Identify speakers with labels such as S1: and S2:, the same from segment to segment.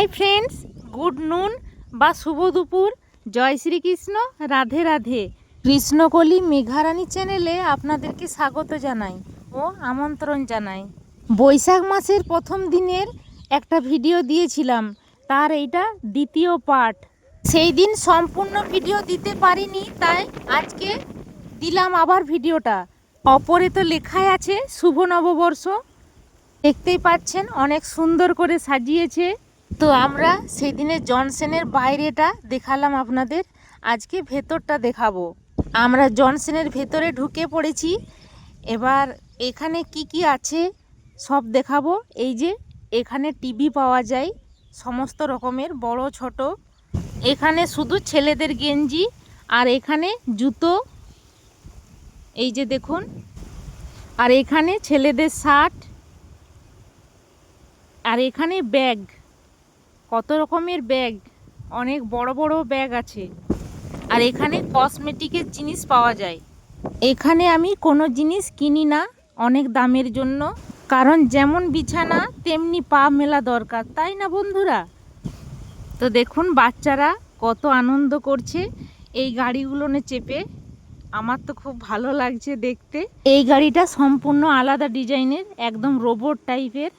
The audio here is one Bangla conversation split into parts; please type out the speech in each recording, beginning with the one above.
S1: হাই ফ্রেন্ডস, গুড নুন বা শুভ দুপুর। জয় শ্রীকৃষ্ণ, রাধে রাধে। কৃষ্ণকলি মেঘারানী চ্যানেলে আপনাদেরকে স্বাগত জানাই ও আমন্ত্রণ জানাই। বৈশাখ মাসের প্রথম দিনের একটা ভিডিও দিয়েছিলাম, তার এইটা দ্বিতীয় পার্ট। সেই দিন সম্পূর্ণ ভিডিও দিতে পারিনি, তাই আজকে দিলাম আবার ভিডিওটা। অপরে তো লেখাই আছে শুভ নববর্ষ, দেখতেই পাচ্ছেন অনেক সুন্দর করে সাজিয়েছে। তো আমরা সেই দিনে জনসেনের বাইরেটা দেখালাম আপনাদের, আজকে ভেতরটা দেখাবো। আমরা জনসেনের ভেতরে ঢুকে পড়েছি, এবার এখানে কি কি আছে সব দেখাবো। এই যে এখানে টিভি পাওয়া যায় সমস্ত রকমের, বড় ছোট। এখানে শুধু ছেলেদের গেঞ্জি, আর এখানে জুতো, এই যে দেখুন। আর এখানে ছেলেদের শার্ট, আর এখানে ব্যাগ, কত রকমের ব্যাগ, অনেক বড় বড় ব্যাগ আছে। আর এখানে কসমেটিকের জিনিস পাওয়া যায়। এখানে আমি কোনো জিনিস কিনি না অনেক দামের জন্য, কারণ যেমন বিছানা তেমনি পা মেলা দরকার, তাই না বন্ধুরা? তো দেখুন বাচ্চারা কত আনন্দ করছে এই গাড়িগুলোনে চেপে। আমার তো খুব ভালো লাগছে দেখতে। এই গাড়িটা সম্পূর্ণ আলাদা ডিজাইনের, একদম রোবট টাইপের।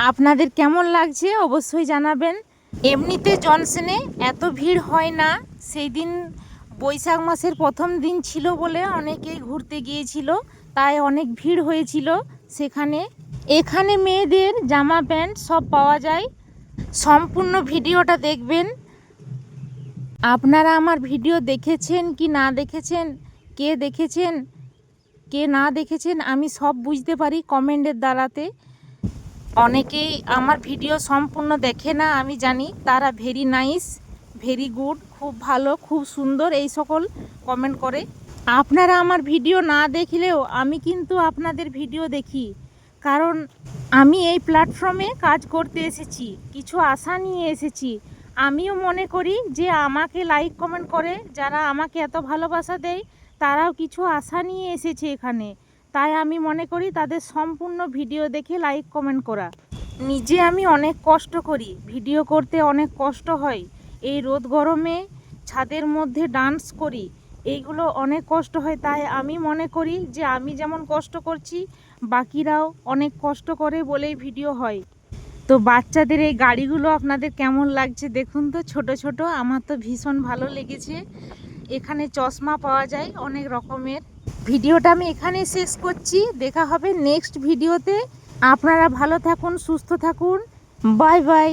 S1: আপনাদের কেমন লাগছে অবশ্যই জানাবেন। এমনিতে জনসেনে এত ভিড় হয় না, সেই দিন বৈশাখ মাসের প্রথম দিন ছিল বলে অনেকেই ঘুরতে গিয়েছিল, তাই অনেক ভিড় হয়েছিল সেখানে। এখানে মেয়েদের জামা প্যান্ট সব পাওয়া যায়। সম্পূর্ণ ভিডিওটা দেখবেন। আপনারা আমার ভিডিও দেখেছেন কি না দেখেছেন, কে দেখেছেন কে না দেখেছেন, আমি সব বুঝতে পারি কমেন্টের দ্বারাতে। অনেকেই আমার ভিডিও সম্পূর্ণ দেখে না আমি জানি, তারা ভেরি নাইস, ভেরি গুড, খুব ভালো, খুব সুন্দর এই সকল কমেন্ট করে। আপনারা আমার ভিডিও না দেখলেও আমি কিন্তু আপনাদের ভিডিও দেখি, কারণ আমি এই প্ল্যাটফর্মে কাজ করতে এসেছি, কিছু আশা নিয়ে এসেছি। আমিও মনে করি যে আমাকে লাইক কমেন্ট করে যারা আমাকে এত ভালোবাসা দেয়, তারাও কিছু আশা নিয়ে এসেছে এখানে। তাই আমি মনে করি তাদের সম্পূর্ণ ভিডিও দেখে লাইক কমেন্ট করা। নিজে আমি অনেক কষ্ট করি, ভিডিও করতে অনেক কষ্ট হয়। এই রোদ গরমে ছাদের মধ্যে ডান্স করি, এইগুলো অনেক কষ্ট হয়। তাই আমি মনে করি যে আমি যেমন কষ্ট করছি, বাকিরাও অনেক কষ্ট করে বলেই ভিডিও হয়। তো বাচ্চাদের এই গাড়িগুলো আপনাদের কেমন লাগছে দেখুন তো, ছোট ছোট। আমার তো ভীষণ ভালো লেগেছে। এখানে চশমা পাওয়া যায় অনেক রকমের। ভিডিওটা আমি এখানে শেষ করছি, দেখা হবে নেক্সট ভিডিওতে। আপনারা ভালো থাকুন, সুস্থ থাকুন, বাই বাই।